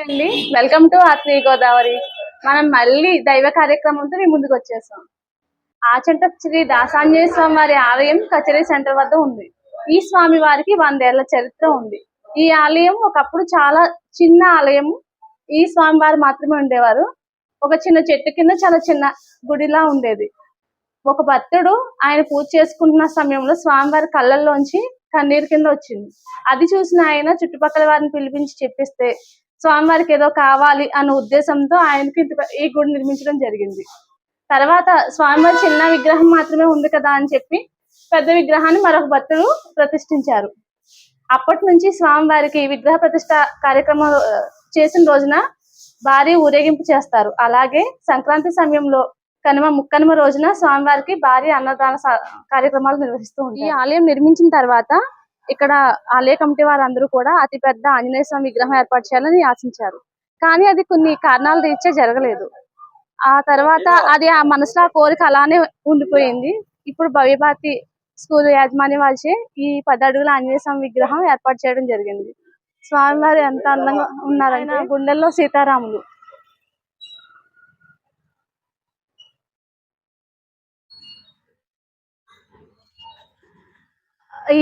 అండి, welcome to ఆత్మీయ గోదావరి. మనం మళ్ళీ దైవ కార్యక్రమంతో మీ ముందుకు వచ్చేసాం. ఆచంట శ్రీ దాసాంజనేయ స్వామి వారి ఆలయం కచేరీ సెంటర్ వద్ద ఉంది. ఈ స్వామి వారికి 100 ఏళ్ల చరిత్ర ఉంది. ఈ ఆలయం ఒకప్పుడు చాలా చిన్న ఆలయం. ఈ స్వామి వారు మాత్రమే ఉండేవారు. ఒక చిన్న చెట్టు కింద చాలా చిన్న గుడిలా ఉండేది. ఒక భక్తుడు ఆయన పూజ చేసుకుంటున్న సమయంలో స్వామివారి కళ్ళల్లోంచి కన్నీరు కింద వచ్చింది. అది చూసిన ఆయన చుట్టుపక్కల వారిని పిలిపించి చెప్పిస్తే స్వామివారికి ఏదో కావాలి అన్న ఉద్దేశంతో ఆయనకి ఈ గుడి నిర్మించడం జరిగింది. తర్వాత స్వామివారి చిన్న విగ్రహం మాత్రమే ఉంది కదా అని చెప్పి పెద్ద విగ్రహాన్ని మరొక భక్తుడు ప్రతిష్ఠించారు. అప్పటి నుంచి స్వామివారికి విగ్రహ ప్రతిష్ఠ కార్యక్రమం చేసిన రోజున భారీ ఊరేగింపు చేస్తారు. అలాగే సంక్రాంతి సమయంలో ముక్కనుమ రోజున స్వామివారికి భారీ అన్నదాన కార్యక్రమాలు నిర్వహిస్తూ ఉంటారు. ఈ ఆలయం నిర్మించిన తర్వాత ఇక్కడ ఆలయ కమిటీ వారందరూ కూడా అతిపెద్ద ఆంజనేయ స్వామి విగ్రహం ఏర్పాటు చేయాలని ఆశించారు. కానీ అది కొన్ని కారణాల రీత్యా జరగలేదు. ఆ తర్వాత అది ఆ మనసులో కోరిక అలానే ఉండిపోయింది. ఇప్పుడు భవ్యభారతి స్కూల్ యాజమాన్య వారిచే ఈ 10 అడుగుల ఆంజనేయ స్వామి విగ్రహం ఏర్పాటు చేయడం జరిగింది. స్వామివారు ఎంత అందంగా ఉన్నారంటే గుండెల్లో సీతారాములు.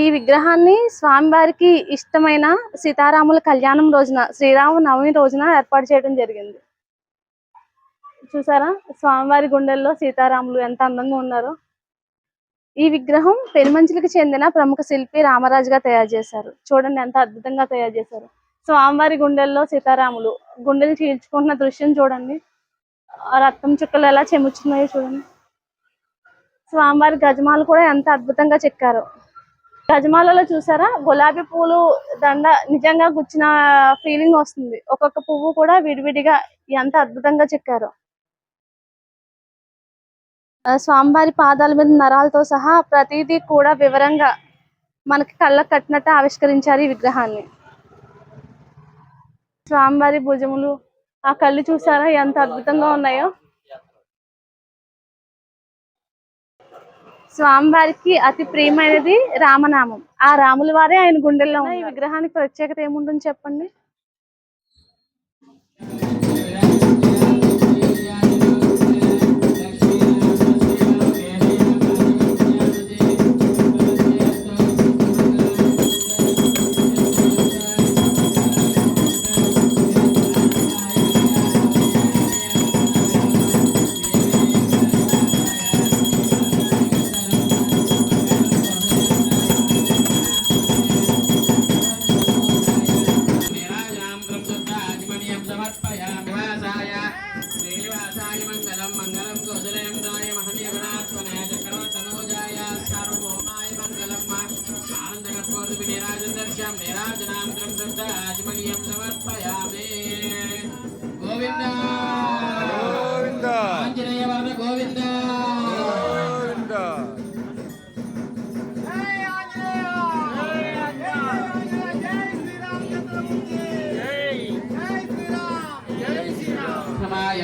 ఈ విగ్రహాన్ని స్వామివారికి ఇష్టమైన సీతారాముల కళ్యాణం రోజున, శ్రీరామ నవమి రోజున ఏర్పాటు చేయడం జరిగింది. చూసారా స్వామివారి గుండెల్లో సీతారాములు ఎంత అందంగా ఉన్నారో. ఈ విగ్రహం పెనుమంచులకు చెందిన ప్రముఖ శిల్పి రామరాజుగా తయారు చేశారు. చూడండి ఎంత అద్భుతంగా తయారు చేశారు. స్వామివారి గుండెల్లో సీతారాములు గుండెలు చీల్చుకుంటున్న దృశ్యం చూడండి. రక్తం చుక్కలు ఎలా చెముచున్నాయో చూడండి. స్వామివారి గజమాలు కూడా ఎంత అద్భుతంగా చెక్కారో. గజమాలలో చూసారా గులాబీ పూలు దండ నిజంగా గుచ్చిన ఫీలింగ్ వస్తుంది. ఒక్కొక్క పువ్వు కూడా విడివిడిగా ఎంత అద్భుతంగా చెక్కారో. స్వామివారి పాదాల మీద నరాలతో సహా ప్రతిదీ కూడా వివరంగా మనకి కళ్ళకు కట్టినట్టు ఆవిష్కరించారు ఈ విగ్రహాన్ని. స్వామివారి భుజములు, ఆ కళ్ళు చూసారా ఎంత అద్భుతంగా ఉన్నాయో. స్వామివారికి అతి ప్రియమైనది రామనామం. ఆ రాముల వారే ఆయన గుండెల్లో. ఈ విగ్రహానికి ప్రత్యేకత ఏముంటుంది చెప్పండి.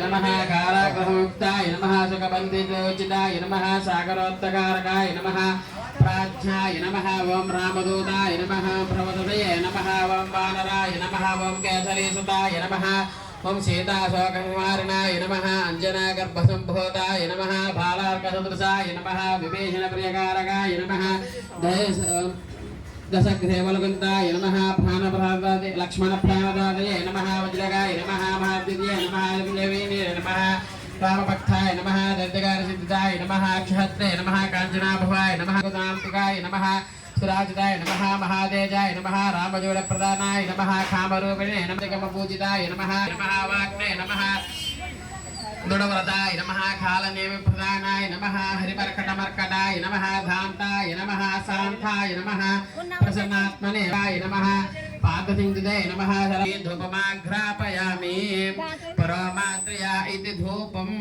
नमः काराग्रहमुक्ताय नमः सुखबन्धितोचिताय नमः सागरोत्तकारकाय नमः प्राज्ञाय नमः ओं रामदूताय नमः प्रवदये नमः ओं वानराय नमः ओं केसरीसुताय नमः ओं सीताशोकनिवारणाय नमः अञ्जनागर्भसम्भूताय नमः बालार्कसदृशाय नमः विभीषणप्रियकारकाय नमः दशग्रेवलकुन्ताय नमः प्राणप्रदाय लक्ष्मणप्राणदाय नमः वज्रगाय नमः महाद्वितीय नमः विजयवीने नमः रामभक्ताय नमः दर्दकारसिद्धाय नमः क्षत्रे नमः काञ्चनाभवाय नमः कुतान्तिकाय नमः सुराजिताय नमः महादेजाय नमः रामजोड़प्रदानाय नमः कामरूपिणे नमः नमः नमः वाग्ने नमः दुडव्रताय नमः कालनेमिप्रदानाय नमः हरिमर्कटमर्कटाय नमः धान्ताय नमः शान्ताय नमः प्रसन्नात्मने नमः पादसिंधुदे नमः धूपमाघ्रापयामि परोमात्र्या इति धूपम्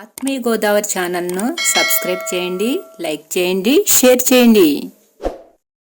ఆత్మీయ గోదావరి ఛానల్ను సబ్స్క్రైబ్ చేయండి, లైక్ చేయండి, షేర్ చేయండి.